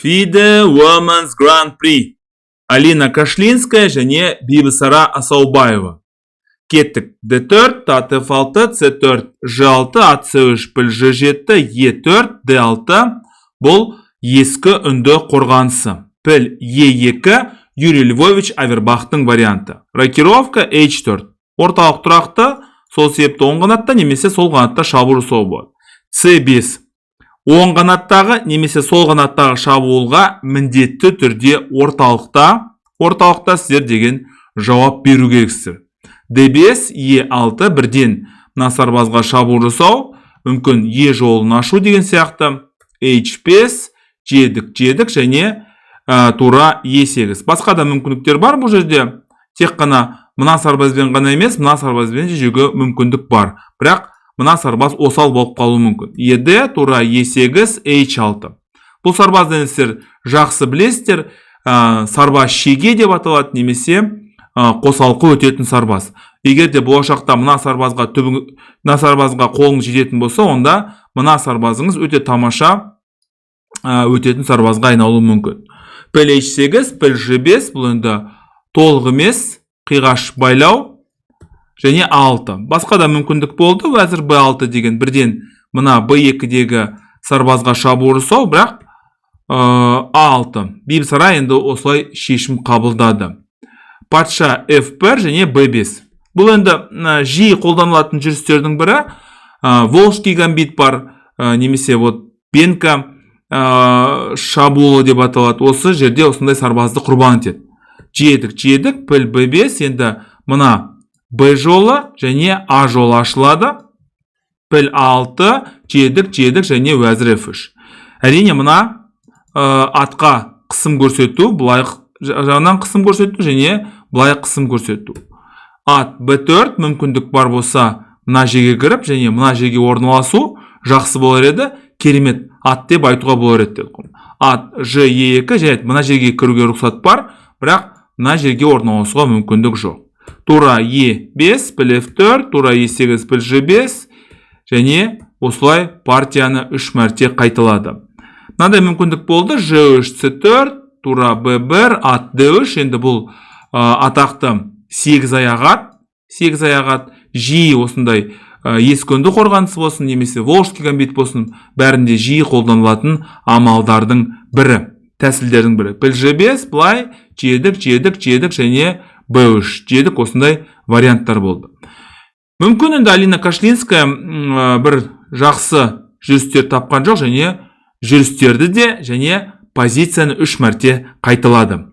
FIDE Women's Grand Prix. Алина Кашлинская және Бибісара Асаубаева. Кеттік. D4, F6, C4, G6, AC3, піл G7, E4, D6. Бұл ескі үнді қорғанысы. Піл E2, Юрий Львович Авербахтың варианты. Рокировка H4. Орталық тұрақты сол себепті оң қанатта немесе сол қанатта шабуыл жасау болады. C5. Оң қанаттағы немесе сол қанаттағы шабуылға міндетті түрде орталықта сіздер деген жауап беру керексіздер. D5, E6 бірден мына сарбазға шабуыл жасау, мүмкін E жолын ашу деген сияқты. H5, жедік және тура E8. Басқа да мүмкіндіктер бар бұл жерде. Тек қана мына сарбазбен ғана емес, мына сарбазбен жүзуге мүмкіндік бар. Бірақ мына сарбаз осал болып қалуы мүмкін. ED, тура E8, H6. Бұл сарбаздан сіздер жақсы білесіздер, сарбаз шеге деп аталады, немесе қосалқы өтетін сарбаз. Егер де болашақта мына сарбазға қолың жететін болса, онда мына сарбазыңыз өте тамаша өтетін сарбазға айналуы мүмкін. Піл H8, піл G5, бұл енді толық емес, қиғаш байлау және A6. Басқа да мүмкіндік болды. Әзір B6 деген бірден мына B2-дегі сарбазға шабуыл жасау, бірақ A6. Бибісара енді осылай шешім қабылдады. Патша F1 және B5. Бұл енді жиі қолданылатын жүрістердің бірі. Волжский гамбит бар, немесе Бенка шабуылы деп аталады. Осы жерде осындай сарбазды құрбан етеді. Жедік, піл B5, енді мына B жолы және A жолы ашылады. Піл A6, жедік және уәзір F3. Әрине мына атқа қысым көрсету, бұлай жағынан қысым көрсету және бұлай қысым көрсету. Ат B4 мүмкіндік бар болса, мына жерге кіріп және мына жерге орналасу жақсы болар еді. Керемет ат деп айтуға болар еді. Ат G2 және мына жерге кіруге рұқсат бар, бірақ мына жерге орналасуға мүмкіндік жоқ. Тура E5, піл F4, тура E8, піл G5 және осылай партияны 3 мәрте қайталады. Мынандай мүмкіндік болды. G3, C4, тура B1, ат D3. Енді бұл атақты 8 аяғат. Жиі осындай ескөнді қорғанысы болсын, немесе Волжский гамбит болсын, бәрінде жиі қолданылатын амалдардың бірі, тәсілдердің бірі. Піл G5, бұлай жедік және B3, жедік, осындай варианттар болды. Мүмкін енді Алина Кашлинская бір жақсы жүрістер тапқан жоқ, және жүрістерді де және позицияны 3 мәрте қайталады.